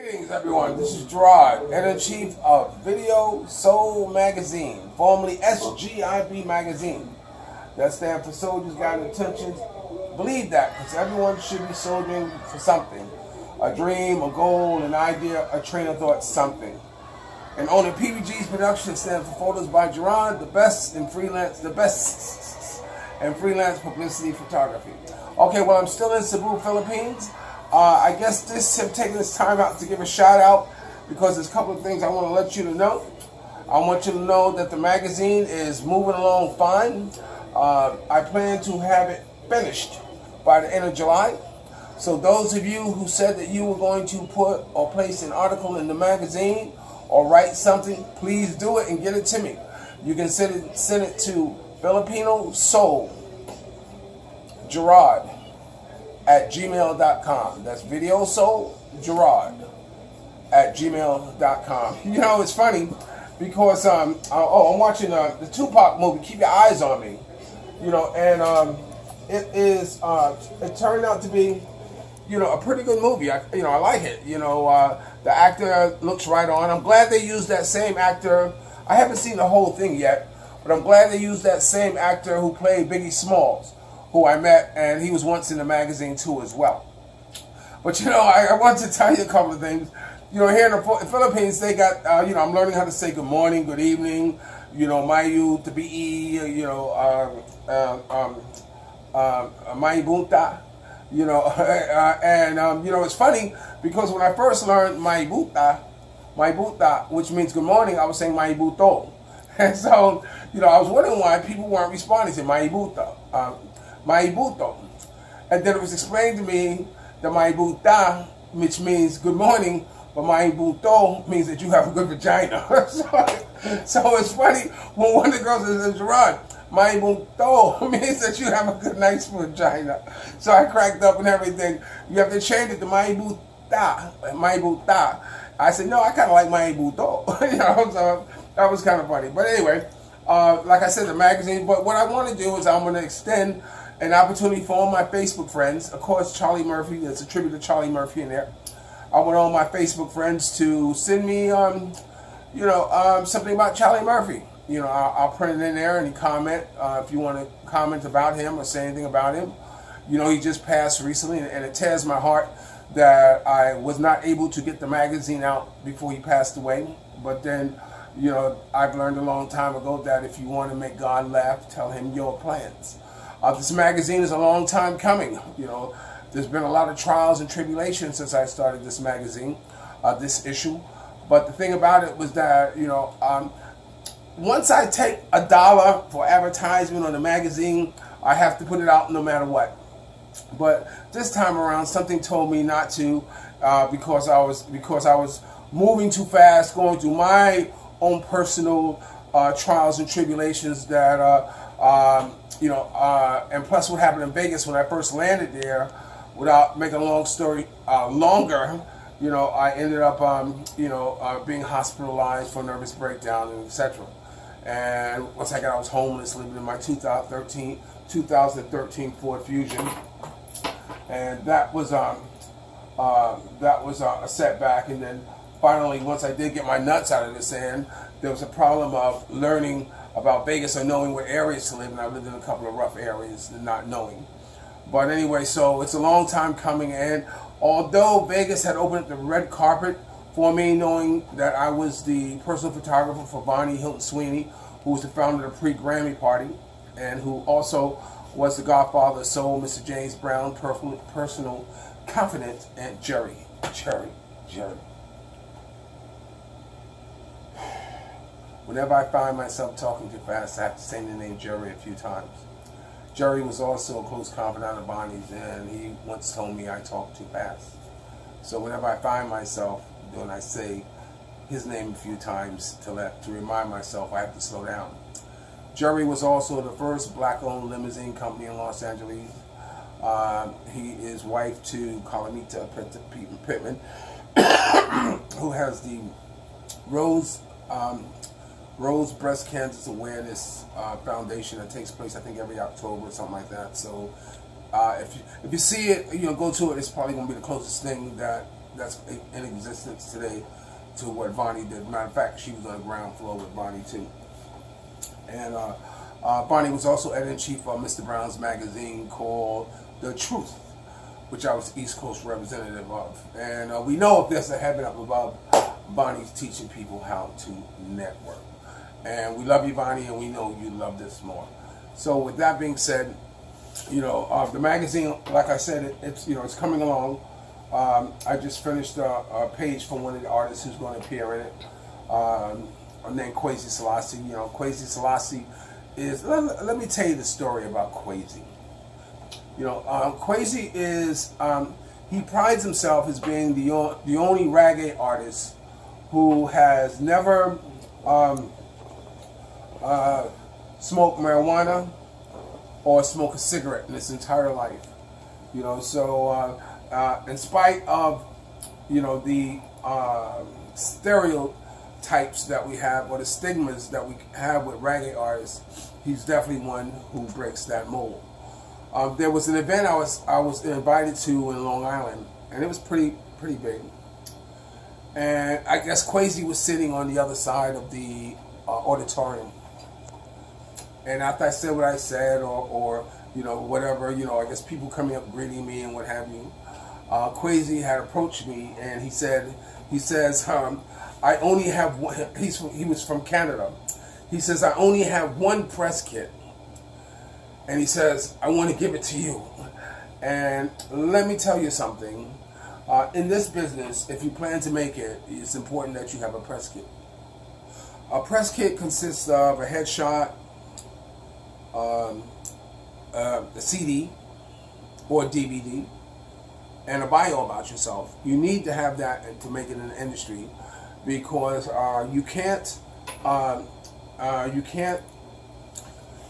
Greetings everyone, this is Gerard, editor-in-chief of Video Soul Magazine, formerly SGIB Magazine. That stands for Soldiers Guide Intentions. Believe that, because everyone should be soldiering for something. A dream, a goal, an idea, a train of thought, something. And owning PBG's production stands for Photos by Gerard, the best in freelance publicity photography. Okay, well, I'm still in Cebu, Philippines. I guess I'm taking this time out to give a shout out because there's a couple of things I want to let you to know. I want you to know that the magazine is moving along fine. I plan to have it finished by the end of July. So those of you who said that you were going to put or place an article in the magazine or write something, please do it and get it to me. You can send it to Filipinosoulgerard at gmail.com. That's videosoulgerard@gmail.com. You know, it's funny because I'm watching the Tupac movie, Keep Your Eyes on Me. You know, and it turned out to be, you know, a pretty good movie. I like it. You know, the actor looks right on. I'm glad they used that same actor. I haven't seen the whole thing yet, but I'm glad they used that same actor who played Biggie Smalls, who I met, and he was once in the magazine too as well. But you know, I want to tell you a couple of things. You know, here in the Philippines, they got, I'm learning how to say good morning, good evening, you know, mayu, tabi, you know, may bunta, you know, and you know, it's funny because when I first learned may bunta, which means good morning, I was saying may buto. And so, you know, I was wondering why people weren't responding to may buta. Maibuto. And then it was explained to me that Maibuta, which means good morning, but Maibuto means that you have a good vagina. so it's funny when one of the girls says, Gerard, Maibuto means that you have a good, nice vagina. So I cracked up and everything. You have to change it to Maibuta. I said, no, I kind of like Maibuto. You know, so that was kind of funny. But anyway, like I said, the magazine. But what I want to do is I'm going to extend an opportunity for all my Facebook friends. Of course, Charlie Murphy, there's a tribute to Charlie Murphy in there. I want all my Facebook friends to send me, something about Charlie Murphy. You know, I'll print it in there and you comment if you want to comment about him or say anything about him. You know, he just passed recently, and it tears my heart that I was not able to get the magazine out before he passed away. But then, you know, I've learned a long time ago that if you want to make God laugh, tell him your plans. This magazine is a long time coming. You know, there's been a lot of trials and tribulations since I started this magazine, this issue. But the thing about it was that, you know, once I take $1 for advertisement on the magazine, I have to put it out no matter what. But this time around, something told me not to, because I was moving too fast, going through my own personal trials and tribulations that and plus what happened in Vegas when I first landed there, without making a long story longer, you know, I ended up, being hospitalized for nervous breakdown and etc. And once I was homeless, living in my 2013 Ford Fusion, and that was a setback. And then finally, once I did get my nuts out of the sand, there was a problem of learning about Vegas or knowing what areas to live in. I lived in a couple of rough areas and not knowing. But anyway, so it's a long time coming, and although Vegas had opened up the red carpet for me, knowing that I was the personal photographer for Bonnie Hilton Sweeney, who was the founder of the pre-Grammy party, and who also was the godfather of soul, Mr. James Brown, personal confidant, and Jerry. Whenever I find myself talking too fast, I have to say the name Jerry a few times. Jerry was also a close confidant of Bonnie's, and he once told me I talk too fast. So whenever I find myself doing, I say his name a few times to remind myself I have to slow down. Jerry was also the first black-owned limousine company in Los Angeles. He is wife to Calamita Pittman, who has the Rose Breast Cancer Awareness Foundation that takes place, I think, every October or something like that. So if you see it, you know, go to it. It's probably going to be the closest thing that that's in existence today to what Bonnie did. Matter of fact, she was on the ground floor with Bonnie too. And Bonnie was also editor-in-chief of Mr. Brown's magazine called The Truth, which I was East Coast representative of. And we know if there's a heaven up above, Bonnie's teaching people how to network. And we love you, Bonnie, and we know you love this more. So with that being said, the magazine, like I said, it's coming along. I just finished a page for one of the artists who's going to appear in it. Named Quasi Selassie. Quasi Selassie is. Let me tell you the story about Quasi. Quasi is. He prides himself as being the only reggae artist who has never smoked marijuana or smoked a cigarette in his entire life. So in spite of the stereotypes that we have, or the stigmas that we have with reggae artists, he's definitely one who breaks that mold. There was an event I was invited to in Long Island, and it was pretty big. And I guess Quasi was sitting on the other side of the auditorium. And after I said what I said, or whatever, I guess people coming up greeting me and what have you, Quasi had approached me, and he says, I only have one. He was from Canada. He says, I only have one press kit, and he says, I want to give it to you. And let me tell you something. In this business, if you plan to make it, it's important that you have a press kit. A press kit consists of a headshot, a CD or a DVD, and a bio about yourself. You need to have that to make it in the industry, because you can't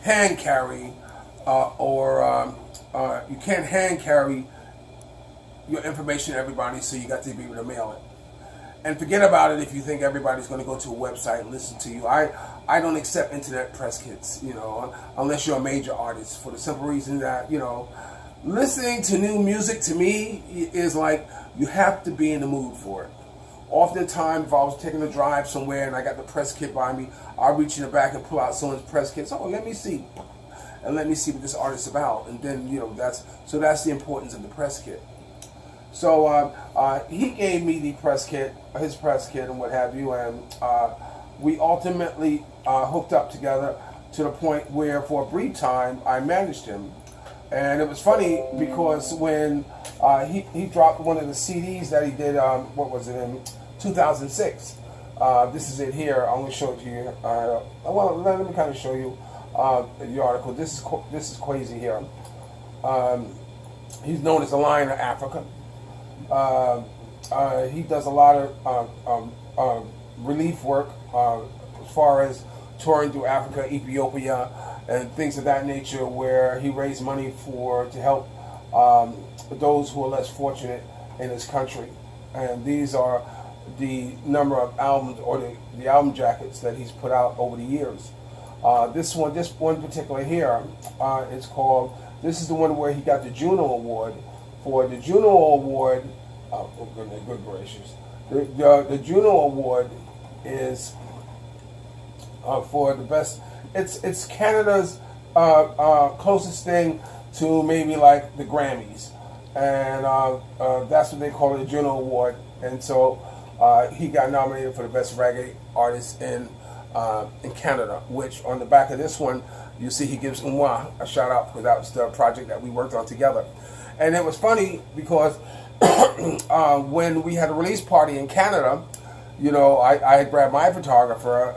hand carry you can't hand carry your information to everybody, so you got to be able to mail it. And forget about it if you think everybody's going to go to a website and listen to you. I don't accept internet press kits, unless you're a major artist, for the simple reason that, listening to new music to me is like you have to be in the mood for it. Oftentimes, if I was taking a drive somewhere and I got the press kit by me, I'll reach in the back and pull out someone's press kit. Oh, let me see. And let me see what this artist's about. And then, that's the importance of the press kit. So he gave me the press kit, his press kit and what have you, and we ultimately hooked up together to the point where for a brief time I managed him. And it was funny because when he dropped one of the CDs that he did, in 2006. This is it here. I'm going to show it to you. Let me kind of show you the article. This is Quasi here. He's known as the Lion of Africa. He does a lot of relief work as far as touring through Africa, Ethiopia, and things of that nature, where he raised money to help those who are less fortunate in his country. And these are the number of albums, or the album jackets that he's put out over the years. This one particular here, it's called. This is the one where he got the Juno Award. For the Juno Award, good gracious, the Juno Award is for the best. It's Canada's closest thing to maybe like the Grammys, and that's what they call it, the Juno Award. And so he got nominated for the best reggae artist in Canada. Which on the back of this one, you see he gives Umwa a shout out, because that was the project that we worked on together. And it was funny because when we had a release party in Canada, I had grabbed my photographer,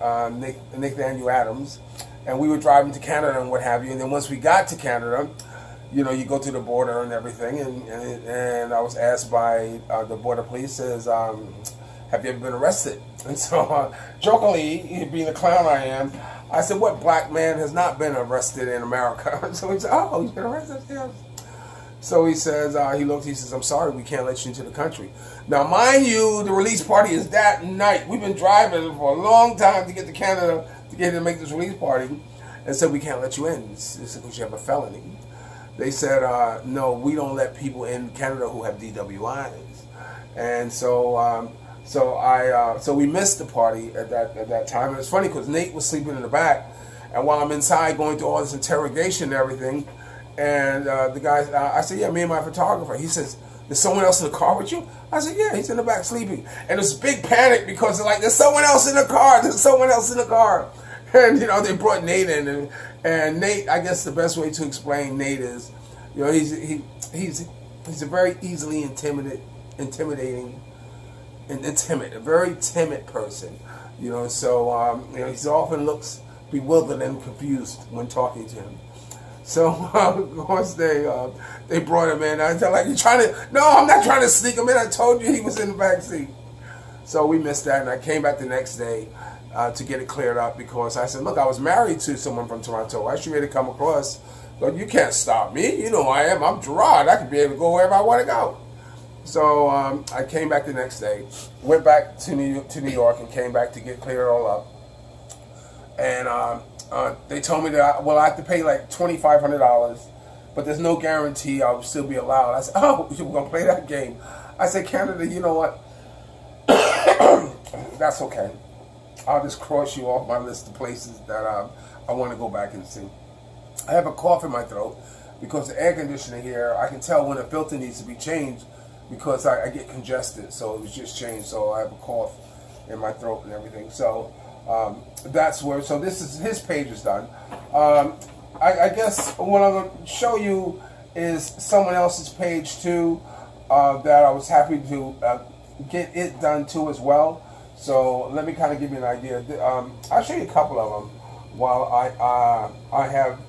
Nathaniel Adams, and we were driving to Canada and what have you. And then once we got to Canada, you go through the border and everything. And I was asked by the border police, says, have you ever been arrested? And so, jokingly, being the clown I am, I said, what black man has not been arrested in America? So he said, oh, he's been arrested? Yes. So he says, he says, I'm sorry, we can't let you into the country. Now, mind you, the release party is that night. We've been driving for a long time to get to Canada to get to make this release party, and said, we can't let you in. They said, because you have a felony. They said, no, we don't let people in Canada who have DWIs. And so we missed the party at that time. And it's funny because Nate was sleeping in the back, and while I'm inside going through all this interrogation and everything, and the guy, I said, yeah, me and my photographer. He says, there's someone else in the car with you? I said, yeah, he's in the back sleeping. And there's big panic because they're like, there's someone else in the car. There's someone else in the car. And, they brought Nate in. And Nate, I guess the best way to explain Nate is, he's a very easily intimidating, and a very timid person. So he often looks bewildered and confused when talking to him. So of course they brought him in. I was like, "You trying to?" No, I'm not trying to sneak him in. I told you he was in the back seat. So we missed that, and I came back the next day to get it cleared up because I said, "Look, I was married to someone from Toronto. I should be able to come across, but you can't stop me. You know who I am. I'm Gerard. I can be able to go wherever I want to go." So I came back the next day, went back to New York, and came back to get cleared all up, and. They told me that I have to pay like $2,500, but there's no guarantee I'll still be allowed. I said, oh, we're going to play that game. I said, Canada, you know what? That's okay. I'll just cross you off my list of places that I want to go back and see. I have a cough in my throat because the air conditioner here, I can tell when a filter needs to be changed because I get congested. So it was just changed. So I have a cough in my throat and everything. So that's where, so his page is done. I guess what I'm going to show you is someone else's page too, that I was happy to get it done too as well. So let me kind of give you an idea. I'll show you a couple of them while I have